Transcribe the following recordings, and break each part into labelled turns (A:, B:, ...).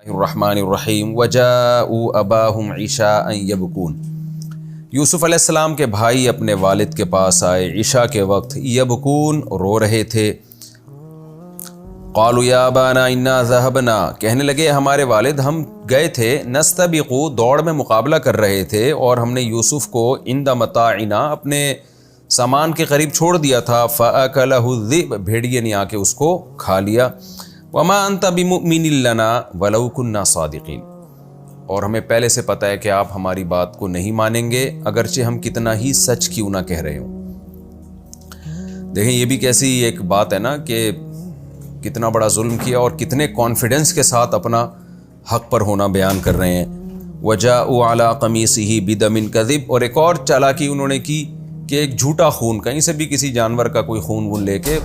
A: الرحمن الرحیم وجاءوا اباہم عشاء یبکون۔ یوسف علیہ السلام کے بھائی اپنے والد کے پاس آئے عشاء کے وقت، یبکون رو رہے تھے۔ قالوا یا ابانا انا ذهبنا، کہنے لگے ہمارے والد ہم گئے تھے، نستبق، دوڑ میں مقابلہ کر رہے تھے، اور ہم نے یوسف کو عند متاعنا، اپنے سامان کے قریب چھوڑ دیا تھا، فاکلہ الذئب، بھیڑیے نے آ کے اس کو کھا لیا۔ وما انت بمؤمن لنا ولو كنا صادقین، اور ہمیں پہلے سے پتہ ہے کہ آپ ہماری بات کو نہیں مانیں گے اگرچہ ہم کتنا ہی سچ کیوں نہ کہہ رہے ہوں۔ دیکھیں یہ بھی کیسی ایک بات ہے نا کہ کتنا بڑا ظلم کیا اور کتنے کانفیڈنس کے ساتھ اپنا حق پر ہونا بیان کر رہے ہیں۔ وجاءوا علی قمیصہ بدم کذب، اور ایک اور چالاکی انہوں نے کی کہ ایک جھوٹا خون، کہیں سے بھی کسی جانور کا کوئی خون وون لے کے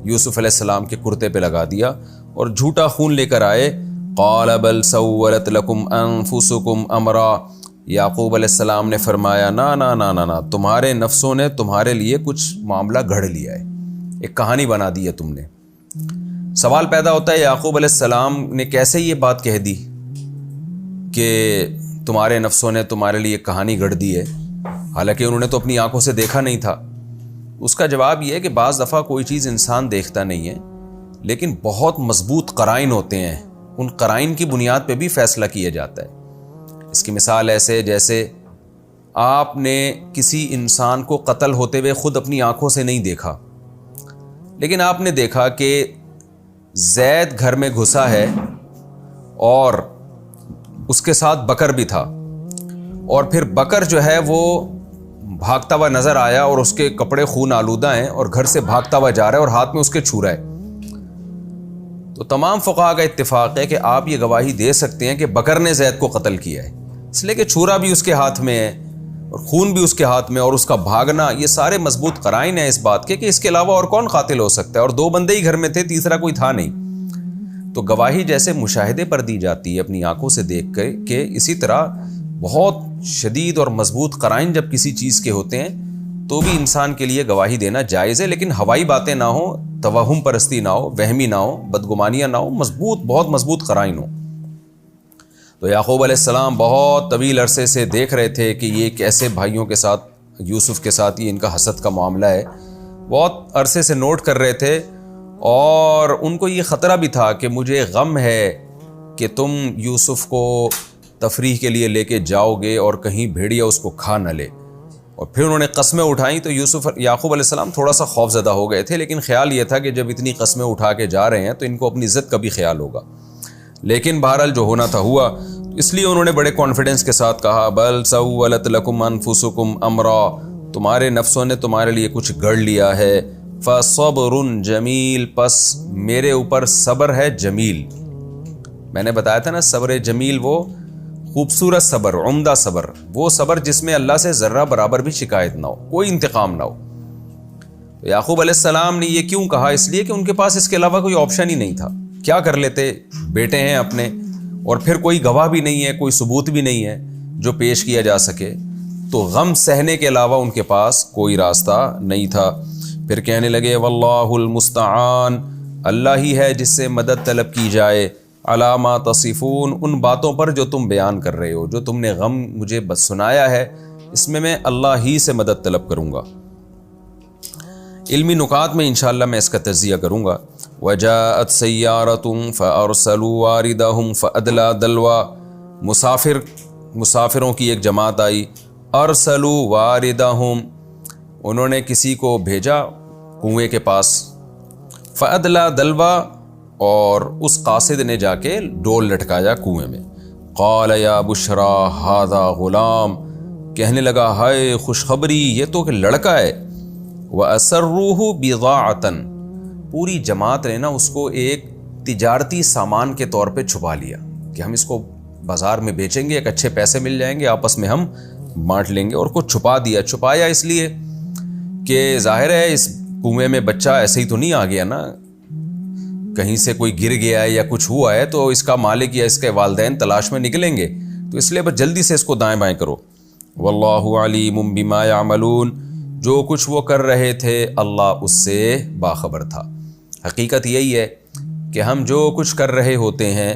A: یوسف علیہ السلام کے کرتے پہ لگا دیا اور جھوٹا خون لے کر آئے۔ قال بل سولت لکم انفسکم امرا، یعقوب علیہ السلام نے فرمایا نا نا نا نا نا، تمہارے نفسوں نے تمہارے لیے کچھ معاملہ گھڑ لیا ہے، ایک کہانی بنا دی ہے تم نے۔ سوال پیدا ہوتا ہے یعقوب علیہ السلام نے کیسے یہ بات کہہ دی کہ تمہارے نفسوں نے تمہارے لیے کہانی گھڑ دی ہے، حالانکہ انہوں نے تو اپنی آنکھوں سے دیکھا نہیں تھا۔ اس کا جواب یہ ہے کہ بعض دفعہ کوئی چیز انسان دیکھتا نہیں ہے لیکن بہت مضبوط قرائن ہوتے ہیں، ان قرائن کی بنیاد پہ بھی فیصلہ کیا جاتا ہے۔ اس کی مثال ایسے جیسے آپ نے کسی انسان کو قتل ہوتے ہوئے خود اپنی آنکھوں سے نہیں دیکھا، لیکن آپ نے دیکھا کہ زید گھر میں گھسا ہے اور اس کے ساتھ بکر بھی تھا، اور پھر بکر جو ہے وہ بھاگتا ہوا نظر آیا اور اس کے کپڑے خون آلودہ ہیں اور گھر سے بھاگتا ہوا جا رہا ہے اور ہاتھ میں اس کے چھو رہا ہے۔ تو تمام فقہاء کا اتفاق ہے کہ آپ یہ گواہی دے سکتے ہیں کہ بکر نے زید کو قتل کیا ہے، اس لیے کہ چھورا بھی اس کے ہاتھ میں ہے اور خون بھی اس کے ہاتھ میں، اور اس کا بھاگنا، یہ سارے مضبوط قرائن ہیں اس بات کے کہ اس کے علاوہ اور کون قاتل ہو سکتا ہے، اور دو بندے ہی گھر میں تھے، تیسرا کوئی تھا نہیں۔ تو گواہی جیسے مشاہدے پر دی جاتی ہے اپنی آنکھوں سے دیکھ کے، اسی طرح بہت شدید اور مضبوط قرائن جب کسی چیز کے ہوتے ہیں تو بھی انسان کے لیے گواہی دینا جائز ہے، لیکن ہوائی باتیں نہ ہوں، توہم پرستی نہ ہو، وہمی نہ ہو، بدگمانیاں نہ ہوں، بہت مضبوط قرائن ہوں۔ تو یعقوب علیہ السلام بہت طویل عرصے سے دیکھ رہے تھے کہ یہ کیسے بھائیوں کے ساتھ، یوسف کے ساتھ یہ ان کا حسد کا معاملہ ہے، بہت عرصے سے نوٹ کر رہے تھے، اور ان کو یہ خطرہ بھی تھا کہ مجھے غم ہے کہ تم یوسف کو تفریح کے لیے لے کے جاؤ گے اور کہیں بھیڑیا اس کو کھا نہ لے۔ اور پھر انہوں نے قسمیں اٹھائیں تو یعقوب علیہ السلام تھوڑا سا خوف زدہ ہو گئے تھے، لیکن خیال یہ تھا کہ جب اتنی قسمیں اٹھا کے جا رہے ہیں تو ان کو اپنی عزت کا بھی خیال ہوگا، لیکن بہرحال جو ہونا تھا ہوا، اس لیے انہوں نے بڑے کانفیڈنس کے ساتھ کہا بل سولت لکم انفسکم امرا، تمہارے نفسوں نے تمہارے لیے کچھ گڑھ لیا ہے، فصبر جمیل، پس میرے اوپر صبر ہے جمیل۔ میں نے بتایا تھا نا صبر جمیل وہ خوبصورت صبر، عمدہ صبر، وہ صبر جس میں اللہ سے ذرہ برابر بھی شکایت نہ ہو، کوئی انتقام نہ ہو۔ تو یعقوب علیہ السلام نے یہ کیوں کہا؟ اس لیے کہ ان کے پاس اس کے علاوہ کوئی آپشن ہی نہیں تھا، کیا کر لیتے، بیٹے ہیں اپنے، اور پھر کوئی گواہ بھی نہیں ہے، کوئی ثبوت بھی نہیں ہے جو پیش کیا جا سکے، تو غم سہنے کے علاوہ ان کے پاس کوئی راستہ نہیں تھا۔ پھر کہنے لگے واللہ المستعان، اللہ ہی ہے جس سے مدد طلب کی جائے، علی ما تصفون، ان باتوں پر جو تم بیان کر رہے ہو، جو تم نے غم مجھے بس سنایا ہے، اس میں اللہ ہی سے مدد طلب کروں گا۔ علمی نکات میں انشاءاللہ میں اس کا تجزیہ کروں گا۔ وجاءت سیارۃ فارسلوا واردہم فادلی دلوا، مسافروں کی ایک جماعت آئی، ارسلوا واردہم، انہوں نے کسی کو بھیجا کنویں کے پاس، فادلی دلوا، اور اس قاصد نے جا کے ڈول لٹکایا کنویں میں، قال یا بشرا ھذا غلام، کہنے لگا ہائے خوشخبری، یہ تو کہ لڑکا ہے، وَأَسَرُّوهُ بِضَاعَةً، پوری جماعت نے نا اس کو ایک تجارتی سامان کے طور پہ چھپا لیا کہ ہم اس کو بازار میں بیچیں گے، ایک اچھے پیسے مل جائیں گے، آپس میں ہم بانٹ لیں گے، اور کو چھپا دیا۔ چھپایا اس لیے کہ ظاہر ہے اس کنویں میں بچہ ایسے ہی تو نہیں آ گیا نا، کہیں سے کوئی گر گیا ہے یا کچھ ہوا ہے تو اس کا مالک یا اس کے والدین تلاش میں نکلیں گے، تو اس لیے بس جلدی سے اس کو دائیں بائیں کرو۔ واللہ علیم بما یعملون، جو کچھ وہ کر رہے تھے اللہ اس سے باخبر تھا۔ حقیقت یہی ہے کہ ہم جو کچھ کر رہے ہوتے ہیں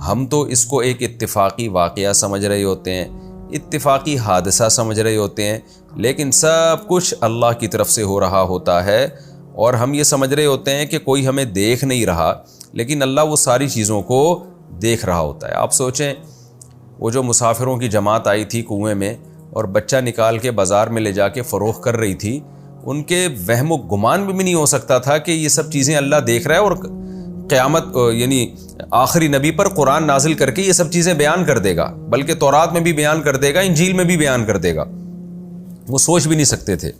A: ہم تو اس کو ایک اتفاقی واقعہ سمجھ رہے ہوتے ہیں، اتفاقی حادثہ سمجھ رہے ہوتے ہیں، لیکن سب کچھ اللہ کی طرف سے ہو رہا ہوتا ہے، اور ہم یہ سمجھ رہے ہوتے ہیں کہ کوئی ہمیں دیکھ نہیں رہا، لیکن اللہ وہ ساری چیزوں کو دیکھ رہا ہوتا ہے۔ آپ سوچیں، وہ جو مسافروں کی جماعت آئی تھی کنویں میں اور بچہ نکال کے بازار میں لے جا کے فروخت کر رہی تھی، ان کے وہم و گمان بھی نہیں ہو سکتا تھا کہ یہ سب چیزیں اللہ دیکھ رہا ہے، اور قیامت یعنی آخری نبی پر قرآن نازل کر کے یہ سب چیزیں بیان کر دے گا، بلکہ تورات میں بھی بیان کر دے گا، انجیل میں بھی بیان کر دے گا۔ وہ سوچ بھی نہیں سکتے تھے۔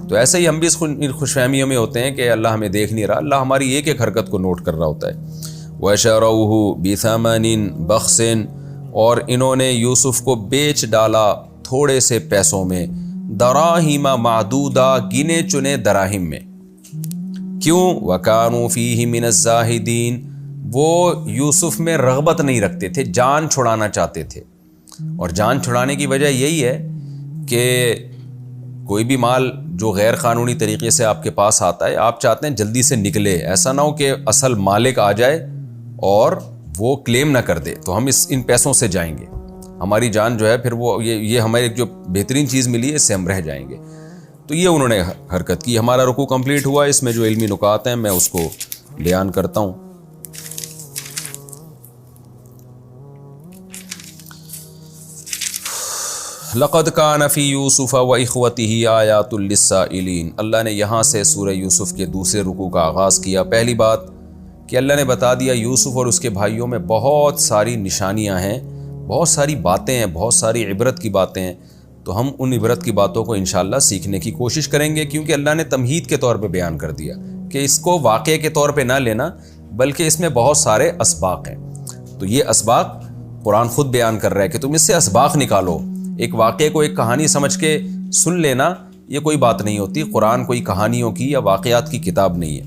A: تو ایسے ہی ہم بھی اس خوش فہمیوں میں ہوتے ہیں کہ اللہ ہمیں دیکھ نہیں رہا، اللہ ہماری ایک ایک حرکت کو نوٹ کر رہا ہوتا ہے۔ وَشَرَوْهُ بِثَمَنٍ بَخْسٍ، اور انہوں نے یوسف کو بیچ ڈالا تھوڑے سے پیسوں میں، دراہم معدودہ، گنے چنے دراہم میں۔ کیوں؟ وَكَانُوا فِيهِ مِنَ الزَّاهِدِينَ، وہ یوسف میں رغبت نہیں رکھتے تھے، جان چھڑانا چاہتے تھے۔ اور جان چھڑانے کی وجہ یہی ہے کہ کوئی بھی مال جو غیر قانونی طریقے سے آپ کے پاس آتا ہے، آپ چاہتے ہیں جلدی سے نکلے، ایسا نہ ہو کہ اصل مالک آ جائے اور وہ کلیم نہ کر دے، تو ہم ان پیسوں سے جائیں گے، ہماری جان جو ہے پھر وہ یہ ہمیں جو بہترین چیز ملی ہے اس سے ہم رہ جائیں گے۔ تو یہ انہوں نے حرکت کی۔ ہمارا رکوع کمپلیٹ ہوا، اس میں جو علمی نکات ہیں میں اس کو بیان کرتا ہوں۔ لقد کان فی یوسف و اخوتہ آیات للسائلین، اللہ نے یہاں سے سورہ یوسف کے دوسرے رکوع کا آغاز کیا۔ پہلی بات کہ اللہ نے بتا دیا یوسف اور اس کے بھائیوں میں بہت ساری نشانیاں ہیں، بہت ساری باتیں ہیں، بہت ساری عبرت کی باتیں ہیں، تو ہم ان عبرت کی باتوں کو انشاءاللہ سیکھنے کی کوشش کریں گے، کیونکہ اللہ نے تمہید کے طور پہ بیان کر دیا کہ اس کو واقعے کے طور پہ نہ لینا، بلکہ اس میں بہت سارے اسباق ہیں۔ تو یہ اسباق قرآن خود بیان کر رہا ہے کہ تم اس سے اسباق نکالو۔ ایک واقعے کو ایک کہانی سمجھ کے سن لینا یہ کوئی بات نہیں ہوتی، قرآن کوئی کہانیوں کی یا واقعات کی کتاب نہیں ہے۔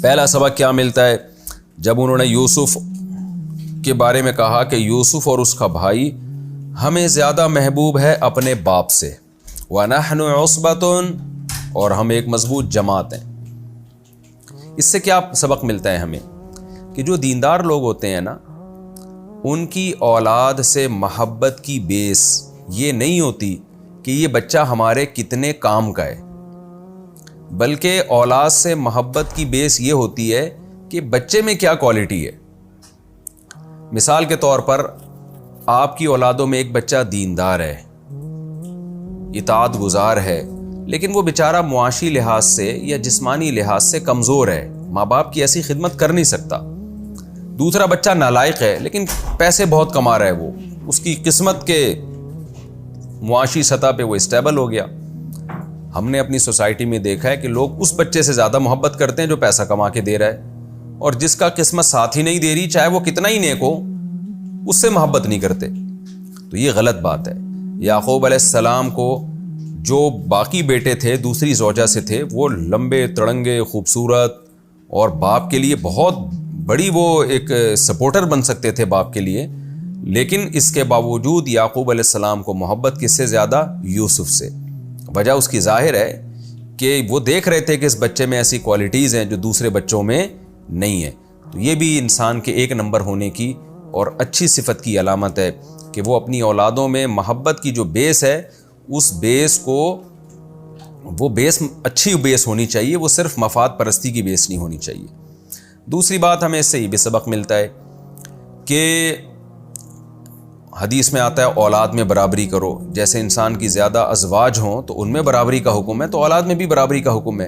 A: پہلا سبق کیا ملتا ہے؟ جب انہوں نے یوسف کے بارے میں کہا کہ یوسف اور اس کا بھائی ہمیں زیادہ محبوب ہے اپنے باپ سے، وَنَحْنُ عُصْبَةٌ، اور ہم ایک مضبوط جماعت ہیں۔ اس سے کیا سبق ملتا ہے ہمیں؟ کہ جو دیندار لوگ ہوتے ہیں نا، ان کی اولاد سے محبت کی بیس یہ نہیں ہوتی کہ یہ بچہ ہمارے کتنے کام کا ہے، بلکہ اولاد سے محبت کی بیس یہ ہوتی ہے کہ بچے میں کیا کوالٹی ہے۔ مثال کے طور پر آپ کی اولادوں میں ایک بچہ دیندار ہے، اطاعت گزار ہے، لیکن وہ بیچارہ معاشی لحاظ سے یا جسمانی لحاظ سے کمزور ہے، ماں باپ کی ایسی خدمت کر نہیں سکتا۔ دوسرا بچہ نالائق ہے لیکن پیسے بہت کما رہا ہے، وہ اس کی قسمت کے معاشی سطح پہ وہ اسٹیبل ہو گیا۔ ہم نے اپنی سوسائٹی میں دیکھا ہے کہ لوگ اس بچے سے زیادہ محبت کرتے ہیں جو پیسہ کما کے دے رہا ہے، اور جس کا قسمت ساتھ ہی نہیں دے رہی، چاہے وہ کتنا ہی نیک ہو، اس سے محبت نہیں کرتے۔ تو یہ غلط بات ہے۔ یعقوب علیہ السلام کو جو باقی بیٹے تھے دوسری زوجہ سے تھے، وہ لمبے تڑنگے خوبصورت اور باپ کے لیے بہت بڑی وہ ایک سپورٹر بن سکتے تھے باپ کے لیے، لیکن اس کے باوجود یعقوب علیہ السلام کو محبت کس سے زیادہ؟ یوسف سے۔ وجہ اس کی ظاہر ہے کہ وہ دیکھ رہے تھے کہ اس بچے میں ایسی کوالٹیز ہیں جو دوسرے بچوں میں نہیں ہیں۔ تو یہ بھی انسان کے ایک نمبر ہونے کی اور اچھی صفت کی علامت ہے کہ وہ اپنی اولادوں میں محبت کی جو بیس ہے، اس بیس کو، وہ بیس اچھی بیس ہونی چاہیے، وہ صرف مفاد پرستی کی بیس نہیں ہونی چاہیے۔ دوسری بات ہمیں اس سے یہ بھی سبق ملتا ہے کہ حدیث میں آتا ہے اولاد میں برابری کرو، جیسے انسان کی زیادہ ازواج ہوں تو ان میں برابری کا حکم ہے، تو اولاد میں بھی برابری کا حکم ہے۔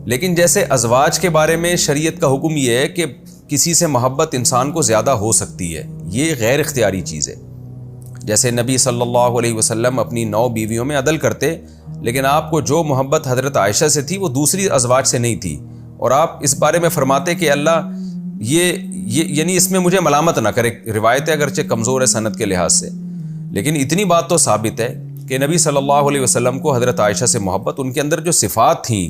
A: لیکن جیسے ازواج کے بارے میں شریعت کا حکم یہ ہے کہ کسی سے محبت انسان کو زیادہ ہو سکتی ہے، یہ غیر اختیاری چیز ہے۔ جیسے نبی صلی اللہ علیہ وسلم اپنی 9 بیویوں میں عدل کرتے، لیکن آپ کو جو محبت حضرت عائشہ سے تھی وہ دوسری ازواج سے نہیں تھی، اور آپ اس بارے میں فرماتے کہ اللہ یہ یعنی اس میں مجھے ملامت نہ کرے۔ روایت اگرچہ کمزور ہے سند کے لحاظ سے، لیکن اتنی بات تو ثابت ہے کہ نبی صلی اللہ علیہ وسلم کو حضرت عائشہ سے محبت، ان کے اندر جو صفات تھیں،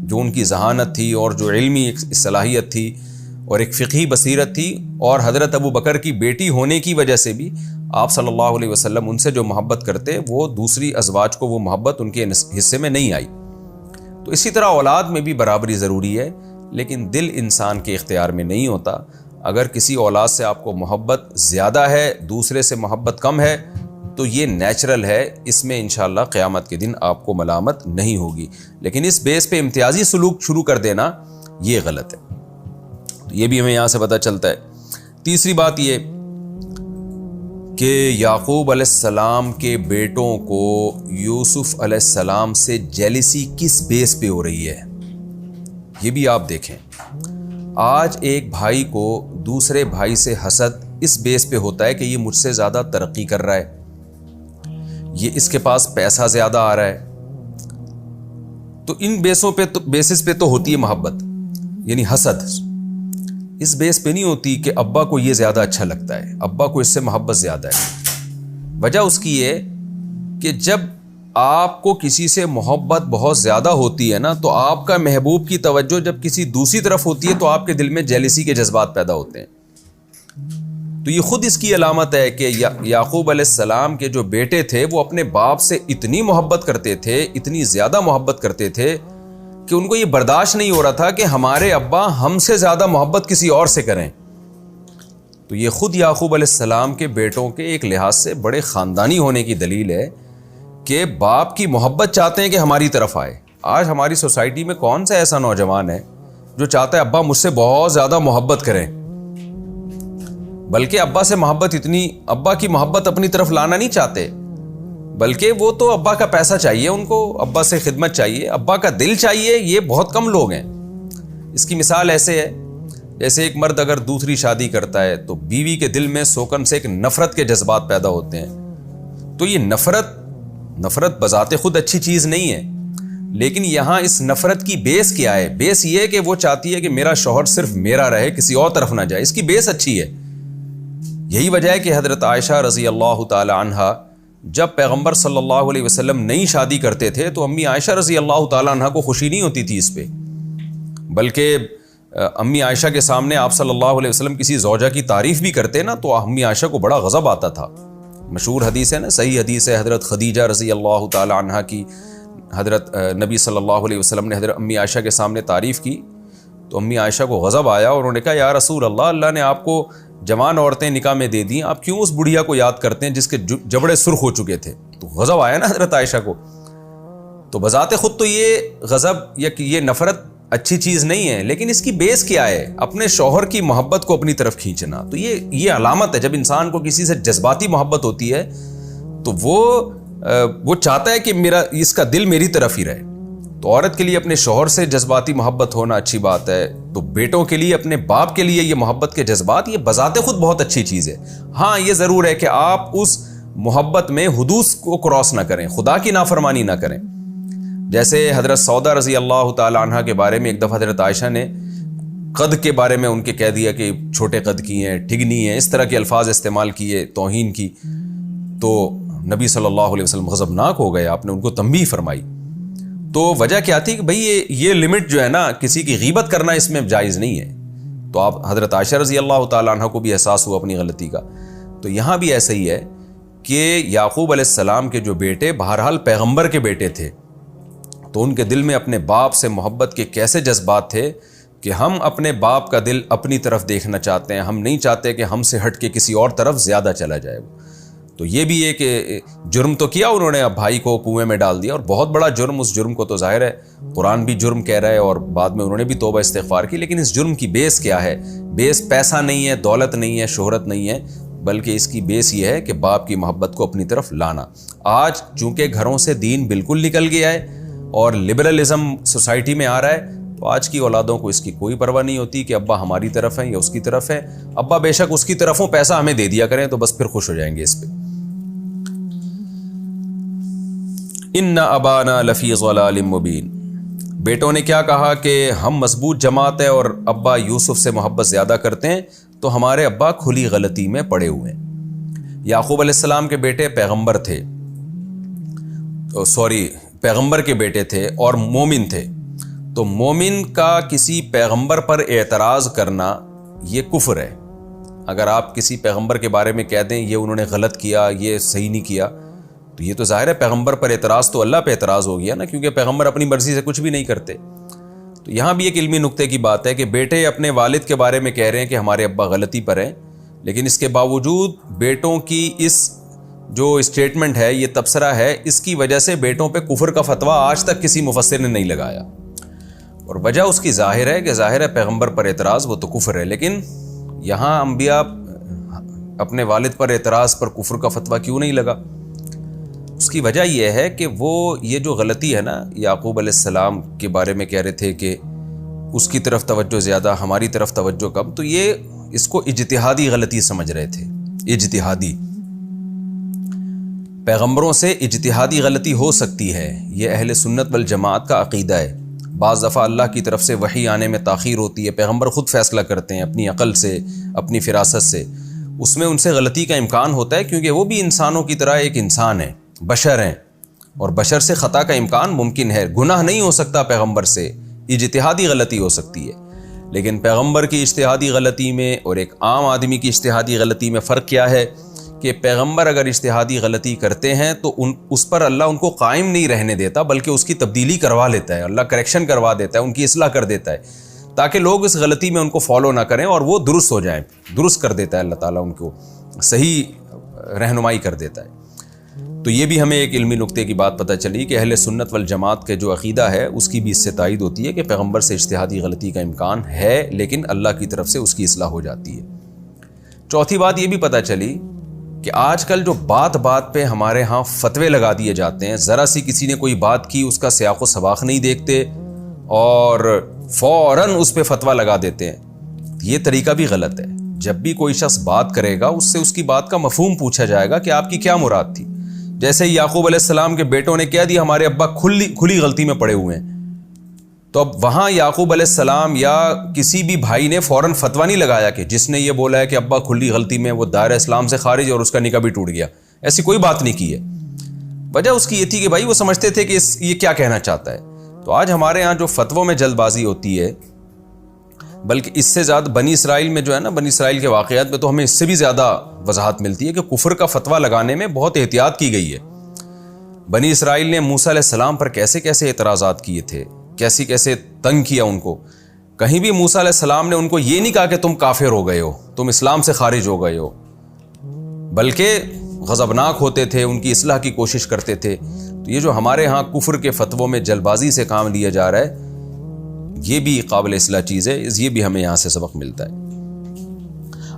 A: جو ان کی ذہانت تھی اور جو علمی صلاحیت تھی اور ایک فقہی بصیرت تھی، اور حضرت ابو بکر کی بیٹی ہونے کی وجہ سے بھی آپ صلی اللہ علیہ وسلم ان سے جو محبت کرتے، وہ دوسری ازواج کو وہ محبت ان کے حصے میں نہیں آئی۔ تو اسی طرح اولاد میں بھی برابری ضروری ہے، لیکن دل انسان کے اختیار میں نہیں ہوتا۔ اگر کسی اولاد سے آپ کو محبت زیادہ ہے، دوسرے سے محبت کم ہے، تو یہ نیچرل ہے، اس میں انشاءاللہ قیامت کے دن آپ کو ملامت نہیں ہوگی. لیکن اس بیس پہ امتیازی سلوک شروع کر دینا یہ غلط ہے. یہ بھی ہمیں یہاں سے پتہ چلتا ہے. تیسری بات یہ کہ یعقوب علیہ السلام کے بیٹوں کو یوسف علیہ السلام سے جیلسی کس بیس پہ ہو رہی ہے، یہ بھی آپ دیکھیں. آج ایک بھائی کو دوسرے بھائی سے حسد اس بیس پہ ہوتا ہے کہ یہ مجھ سے زیادہ ترقی کر رہا ہے، یہ اس کے پاس پیسہ زیادہ آ رہا ہے. تو ان بیسس پہ تو ہوتی ہے محبت، یعنی حسد. اس بیس پہ نہیں ہوتی کہ ابا کو یہ زیادہ اچھا لگتا ہے، ابا کو اس سے محبت زیادہ ہے. وجہ اس کی یہ کہ جب آپ کو کسی سے محبت بہت زیادہ ہوتی ہے نا، تو آپ کا محبوب کی توجہ جب کسی دوسری طرف ہوتی ہے تو آپ کے دل میں جیلسی کے جذبات پیدا ہوتے ہیں. تو یہ خود اس کی علامت ہے کہ یعقوب علیہ السلام کے جو بیٹے تھے وہ اپنے باپ سے اتنی محبت کرتے تھے، اتنی زیادہ محبت کرتے تھے کہ ان کو یہ برداشت نہیں ہو رہا تھا کہ ہمارے ابا ہم سے زیادہ محبت کسی اور سے کریں. تو یہ خود یعقوب علیہ السلام کے بیٹوں کے ایک لحاظ سے بڑے خاندانی ہونے کی دلیل ہے کہ باپ کی محبت چاہتے ہیں کہ ہماری طرف آئے. آج ہماری سوسائٹی میں کون سا ایسا نوجوان ہے جو چاہتا ہے ابا مجھ سے بہت زیادہ محبت کریں، بلکہ ابا سے محبت ابا کی محبت اپنی طرف لانا نہیں چاہتے، بلکہ وہ تو ابا کا پیسہ چاہیے، ان کو ابا سے خدمت چاہیے، ابا کا دل چاہیے. یہ بہت کم لوگ ہیں. اس کی مثال ایسے ہے جیسے ایک مرد اگر دوسری شادی کرتا ہے تو بیوی کے دل میں سوکن سے ایک نفرت کے جذبات پیدا ہوتے ہیں. تو یہ نفرت بذات خود اچھی چیز نہیں ہے، لیکن یہاں اس نفرت کی بیس کیا ہے؟ بیس یہ ہے کہ وہ چاہتی ہے کہ میرا شوہر صرف میرا رہے، کسی اور طرف نہ جائے. اس کی بیس اچھی ہے. یہی وجہ ہے کہ حضرت عائشہ رضی اللہ تعالی عنہا جب پیغمبر صلی اللہ علیہ وسلم نئی شادی کرتے تھے تو امی عائشہ رضی اللہ تعالی عنہا کو خوشی نہیں ہوتی تھی اس پہ، بلکہ امی عائشہ کے سامنے آپ صلی اللہ علیہ وسلم کسی زوجہ کی تعریف بھی کرتے نا تو امی عائشہ کو بڑا غضب آتا تھا. مشہور حدیث ہے نا، صحیح حدیث ہے، حضرت خدیجہ رضی اللہ تعالی عنہا کی حضرت نبی صلی اللہ علیہ وسلم نے حضرت امی عائشہ کے سامنے تعریف کی تو امی عائشہ کو غضب آیا اور انہوں نے کہا یا رسول اللہ، اللہ نے آپ کو جوان عورتیں نکاح میں دے دیں، آپ کیوں اس بڑھیا کو یاد کرتے ہیں جس کے جبڑے سرخ ہو چکے تھے؟ تو غضب آیا نا حضرت عائشہ کو. تو بذات خود تو یہ غضب یا یہ نفرت اچھی چیز نہیں ہے، لیکن اس کی بیس کیا ہے؟ اپنے شوہر کی محبت کو اپنی طرف کھینچنا. تو یہ علامت ہے. جب انسان کو کسی سے جذباتی محبت ہوتی ہے تو وہ چاہتا ہے کہ اس کا دل میری طرف ہی رہے. تو عورت کے لیے اپنے شوہر سے جذباتی محبت ہونا اچھی بات ہے، تو بیٹوں کے لیے اپنے باپ کے لیے یہ محبت کے جذبات یہ بذات خود بہت اچھی چیز ہے. ہاں یہ ضرور ہے کہ آپ اس محبت میں حدود کو کراس نہ کریں، خدا کی نافرمانی نہ کریں. جیسے حضرت سودا رضی اللہ تعالی عنہ کے بارے میں ایک دفعہ حضرت عائشہ نے قد کے بارے میں ان کے کہہ دیا کہ چھوٹے قد کی ہیں، ٹھگنی ہیں، اس طرح کے الفاظ استعمال کیے، توہین کی. تو نبی صلی اللہ علیہ وسلم غضبناک ہو گئے، آپ نے ان کو تنبیہ فرمائی. تو وجہ کیا تھی کہ بھئی یہ لمٹ جو ہے نا، کسی کی غیبت کرنا اس میں جائز نہیں ہے. تو آپ حضرت عائشہ رضی اللہ تعالی عنہ کو بھی احساس ہوا اپنی غلطی کا. تو یہاں بھی ایسا ہی ہے کہ یعقوب علیہ السلام کے جو بیٹے بہرحال پیغمبر کے بیٹے تھے، تو ان کے دل میں اپنے باپ سے محبت کے کیسے جذبات تھے کہ ہم اپنے باپ کا دل اپنی طرف دیکھنا چاہتے ہیں، ہم نہیں چاہتے کہ ہم سے ہٹ کے کسی اور طرف زیادہ چلا جائے. تو یہ بھی ایک جرم تو کیا انہوں نے، اب بھائی کو کنویں میں ڈال دیا، اور بہت بڑا جرم. اس جرم کو تو ظاہر ہے قرآن بھی جرم کہہ رہا ہے اور بعد میں انہوں نے بھی توبہ استغفار کی. لیکن اس جرم کی بیس کیا ہے؟ بیس پیسہ نہیں ہے، دولت نہیں ہے، شہرت نہیں ہے، بلکہ اس کی بیس یہ ہے کہ باپ کی محبت کو اپنی طرف لانا. آج چونکہ گھروں سے دین بالکل نکل گیا ہے اور لبرلزم سوسائٹی میں آ رہا ہے، تو آج کی اولادوں کو اس کی کوئی پرواہ نہیں ہوتی کہ ابا ہماری طرف ہیں یا اس کی طرف ہے. ابا بے شک اس کی طرف ہوں، پیسہ ہمیں دے دیا کریں تو بس پھر خوش ہو جائیں گے اس پہ. ان ابانا لفی ضلال مبین. بیٹوں نے کیا کہا کہ ہم مضبوط جماعت ہے اور ابا یوسف سے محبت زیادہ کرتے ہیں، تو ہمارے ابا کھلی غلطی میں پڑے ہوئے ہیں. یعقوب علیہ السلام کے بیٹے پیغمبر تھے، پیغمبر کے بیٹے تھے اور مومن تھے. تو مومن کا کسی پیغمبر پر اعتراض کرنا یہ کفر ہے. اگر آپ کسی پیغمبر کے بارے میں کہہ دیں یہ انہوں نے غلط کیا، یہ صحیح نہیں کیا، تو یہ تو ظاہر ہے پیغمبر پر اعتراض تو اللہ پہ اعتراض ہو گیا نا، کیونکہ پیغمبر اپنی مرضی سے کچھ بھی نہیں کرتے. تو یہاں بھی ایک علمی نقطے کی بات ہے کہ بیٹے اپنے والد کے بارے میں کہہ رہے ہیں کہ ہمارے ابا غلطی پر ہیں، لیکن اس کے باوجود بیٹوں کی اس جو اسٹیٹمنٹ ہے، یہ تبصرہ ہے، اس کی وجہ سے بیٹوں پہ کفر کا فتویٰ آج تک کسی مفسر نے نہیں لگایا، اور وجہ اس کی ظاہر ہے کہ ظاہر ہے پیغمبر پر اعتراض وہ تو کفر ہے، لیکن یہاں انبیاء اپنے والد پر اعتراض پر کفر کا فتویٰ کیوں نہیں لگا؟ اس کی وجہ یہ ہے کہ وہ یہ جو غلطی ہے نا، یعقوب علیہ السلام کے بارے میں کہہ رہے تھے کہ اس کی طرف توجہ زیادہ، ہماری طرف توجہ کم، تو یہ اس کو اجتہادی غلطی سمجھ رہے تھے، اجتہادی۔ پیغمبروں سے اجتہادی غلطی ہو سکتی ہے، یہ اہل سنت والجماعت کا عقیدہ ہے۔ بعض دفعہ اللہ کی طرف سے وحی آنے میں تاخیر ہوتی ہے، پیغمبر خود فیصلہ کرتے ہیں اپنی عقل سے، اپنی فراست سے، اس میں ان سے غلطی کا امکان ہوتا ہے، کیونکہ وہ بھی انسانوں کی طرح ایک انسان ہے، بشر ہیں، اور بشر سے خطا کا امکان ممکن ہے۔ گناہ نہیں ہو سکتا پیغمبر سے، اجتہادی غلطی ہو سکتی ہے، لیکن پیغمبر کی اجتہادی غلطی میں اور ایک عام آدمی کی اجتہادی غلطی میں فرق کیا ہے کہ پیغمبر اگر اجتہادی غلطی کرتے ہیں تو اس پر اللہ ان کو قائم نہیں رہنے دیتا، بلکہ اس کی تبدیلی کروا لیتا ہے، اللہ کریکشن کروا دیتا ہے، ان کی اصلاح کر دیتا ہے، تاکہ لوگ اس غلطی میں ان کو فالو نہ کریں اور وہ درست ہو جائیں، درست کر دیتا ہے اللہ تعالیٰ، ان کو صحیح رہنمائی کر دیتا ہے۔ تو یہ بھی ہمیں ایک علمی نقطے کی بات پتہ چلی کہ اہل سنت والجماعت کے جو عقیدہ ہے اس کی بھی اس سے تائید ہوتی ہے کہ پیغمبر سے اجتہادی غلطی کا امکان ہے، لیکن اللہ کی طرف سے اس کی اصلاح ہو جاتی ہے۔ چوتھی بات یہ بھی پتہ چلی کہ آج کل جو بات بات پہ ہمارے ہاں فتوے لگا دیے جاتے ہیں، ذرا سی کسی نے کوئی بات کی، اس کا سیاق و سباق نہیں دیکھتے اور فوراً اس پہ فتویٰ لگا دیتے ہیں، یہ طریقہ بھی غلط ہے۔ جب بھی کوئی شخص بات کرے گا، اس سے اس کی بات کا مفہوم پوچھا جائے گا کہ آپ کی کیا مراد تھی۔ جیسے یعقوب علیہ السلام کے بیٹوں نے کہہ دیا ہمارے ابا کھلی غلطی میں پڑے ہوئے ہیں، تو اب وہاں یعقوب علیہ السلام یا کسی بھی بھائی نے فوراً فتویٰ نہیں لگایا کہ جس نے یہ بولا ہے کہ ابا کھلی غلطی میں، وہ دائرہ اسلام سے خارج اور اس کا نکاح بھی ٹوٹ گیا، ایسی کوئی بات نہیں کی ہے۔ وجہ اس کی یہ تھی کہ بھائی وہ سمجھتے تھے کہ یہ کیا کہنا چاہتا ہے۔ تو آج ہمارے ہاں جو فتووں میں جلد بازی ہوتی ہے، بلکہ اس سے زیادہ بنی اسرائیل میں جو ہے نا، بنی اسرائیل کے واقعات میں تو ہمیں اس سے بھی زیادہ وضاحت ملتی ہے کہ کفر کا فتویٰ لگانے میں بہت احتیاط کی گئی ہے۔ بنی اسرائیل نے موسیٰ علیہ السلام پر کیسے کیسے اعتراضات کیے تھے، کیسے تنگ کیا ان کو۔ کہیں بھی موسیٰ علیہ السلام نے ان کو یہ نہیں کہا کہ تم کافر ہو گئے ہو، تم اسلام سے خارج ہو گئے ہو، بلکہ غضبناک ہوتے تھے، ان کی اصلاح کی کوشش کرتے تھے۔ تو یہ جو ہمارے ہاں کفر کے فتووں میں جلد بازی سے کام لیا جا رہا ہے، یہ بھی قابل اصلاح چیز ہے، یہ بھی ہمیں یہاں سے سبق ملتا ہے۔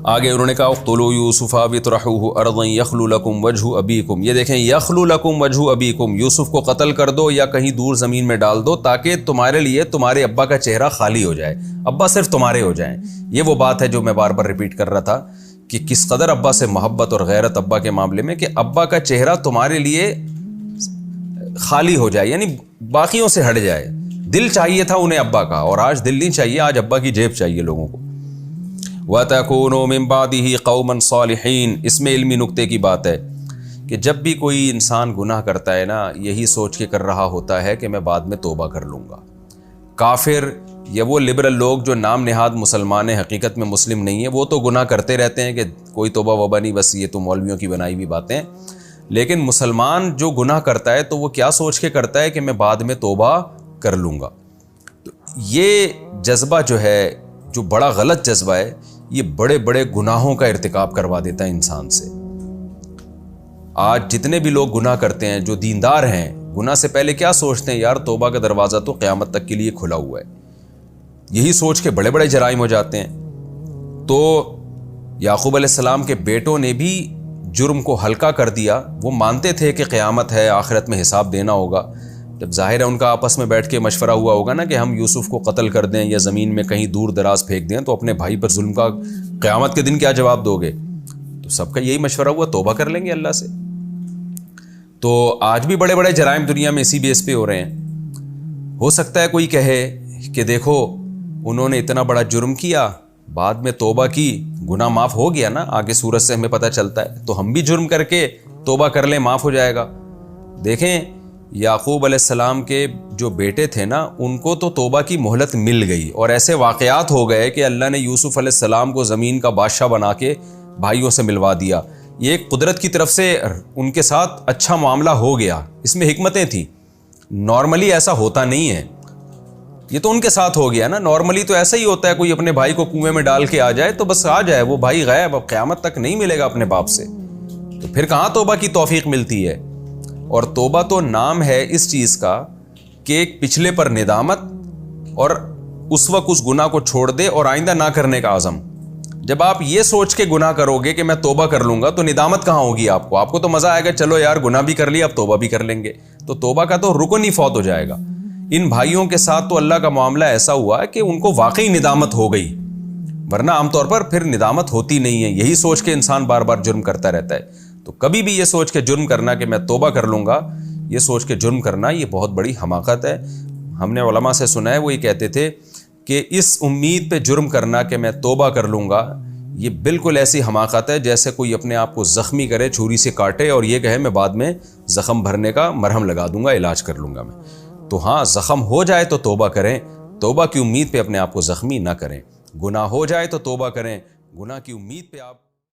A: آگے انہوں نے کہا اقتلوا یوسف واطرحوه ارضا یخل لکم وجہ ابیکم، یہ دیکھیں یخل لکم وجہ ابیکم، یوسف کو قتل کر دو یا کہیں دور زمین میں ڈال دو تاکہ تمہارے لیے تمہارے ابا کا چہرہ خالی ہو جائے، ابا صرف تمہارے ہو جائیں۔ یہ وہ بات ہے جو میں بار بار ریپیٹ کر رہا تھا کہ کس قدر ابا سے محبت اور غیرت ابا کے معاملے میں، کہ ابا کا چہرہ تمہارے لیے خالی ہو جائے، یعنی باقیوں سے ہٹ جائے۔ دل چاہیے تھا انہیں ابا کا، اور آج دل نہیں چاہیے، آج ابا کی جیب چاہیے لوگوں کو۔ وَتَكُونُوا مِن بَعْدِهِ قَوْمًا صَالِحِينَ، اس میں علمی نقطے کی بات ہے کہ جب بھی کوئی انسان گناہ کرتا ہے نا، یہی سوچ کے کر رہا ہوتا ہے کہ میں بعد میں توبہ کر لوں گا۔ کافر یا وہ لبرل لوگ جو نام نہاد مسلمان ہیں، حقیقت میں مسلم نہیں ہیں، وہ تو گناہ کرتے رہتے ہیں کہ کوئی توبہ وبہ نہیں، بس یہ تو مولویوں کی بنائی ہوئی باتیں۔ لیکن مسلمان جو گناہ کرتا ہے تو وہ کیا سوچ کے کرتا ہے کہ میں بعد میں توبہ کر لوں گا۔ تو یہ جذبہ جو ہے، جو بڑا غلط جذبہ ہے، یہ بڑے بڑے گناہوں کا ارتکاب کروا دیتا ہے انسان سے۔ آج جتنے بھی لوگ گناہ کرتے ہیں، جو دیندار ہیں، گناہ سے پہلے کیا سوچتے ہیں؟ یار توبہ کا دروازہ تو قیامت تک کے لیے کھلا ہوا ہے، یہی سوچ کے بڑے بڑے جرائم ہو جاتے ہیں۔ تو یعقوب علیہ السلام کے بیٹوں نے بھی جرم کو ہلکا کر دیا، وہ مانتے تھے کہ قیامت ہے، آخرت میں حساب دینا ہوگا۔ جب ظاہر ہے ان کا آپس میں بیٹھ کے مشورہ ہوا ہوگا نا کہ ہم یوسف کو قتل کر دیں یا زمین میں کہیں دور دراز پھینک دیں، تو اپنے بھائی پر ظلم کا قیامت کے دن کیا جواب دو گے؟ تو سب کا یہی مشورہ ہوا، توبہ کر لیں گے اللہ سے۔ تو آج بھی بڑے بڑے جرائم دنیا میں اسی بیس پہ ہو رہے ہیں۔ ہو سکتا ہے کوئی کہے کہ دیکھو انہوں نے اتنا بڑا جرم کیا، بعد میں توبہ کی، گناہ معاف ہو گیا نا، آگے سورت سے ہمیں پتہ چلتا ہے، تو ہم بھی جرم کر کے توبہ کر لیں، معاف ہو جائے گا۔ دیکھیں یعقوب علیہ السلام کے جو بیٹے تھے نا، ان کو تو توبہ کی مہلت مل گئی، اور ایسے واقعات ہو گئے کہ اللہ نے یوسف علیہ السلام کو زمین کا بادشاہ بنا کے بھائیوں سے ملوا دیا۔ یہ ایک قدرت کی طرف سے ان کے ساتھ اچھا معاملہ ہو گیا، اس میں حکمتیں تھیں، نارملی ایسا ہوتا نہیں ہے۔ یہ تو ان کے ساتھ ہو گیا نا. نارملی تو ایسا ہی ہوتا ہے, کوئی اپنے بھائی کو کنویں میں ڈال کے آ جائے تو بس آ جائے, وہ بھائی غائب, اب قیامت تک نہیں ملے گا اپنے باپ سے. تو پھر کہاں توبہ کی توفیق ملتی ہے. اور توبہ تو نام ہے اس چیز کا کہ ایک پچھلے پر ندامت اور اس وقت اس گناہ کو چھوڑ دے اور آئندہ نہ کرنے کا عزم. جب آپ یہ سوچ کے گناہ کرو گے کہ میں توبہ کر لوں گا تو ندامت کہاں ہوگی آپ کو تو مزہ آئے گا, چلو یار گناہ بھی کر لیا اب توبہ بھی کر لیں گے. تو توبہ کا تو رکن ہی فوت ہو جائے گا. ان بھائیوں کے ساتھ تو اللہ کا معاملہ ایسا ہوا کہ ان کو واقعی ندامت ہو گئی, ورنہ عام طور پر پھر ندامت ہوتی نہیں ہے. یہی سوچ کے انسان بار بار جرم کرتا رہتا ہے. تو کبھی بھی یہ سوچ کے جرم کرنا کہ میں توبہ کر لوں گا, یہ سوچ کے جرم کرنا یہ بہت بڑی حماقت ہے. ہم نے علماء سے سنا ہے, وہ یہ کہتے تھے کہ اس امید پہ جرم کرنا کہ میں توبہ کر لوں گا, یہ بالکل ایسی حماقت ہے جیسے کوئی اپنے آپ کو زخمی کرے, چھری سے کاٹے اور یہ کہے میں بعد میں زخم بھرنے کا مرہم لگا دوں گا, علاج کر لوں گا میں. تو ہاں, زخم ہو جائے تو توبہ کریں, توبہ کی امید پہ اپنے آپ کو زخمی نہ کریں. گناہ ہو جائے تو توبہ کریں, گناہ کی امید پہ آپ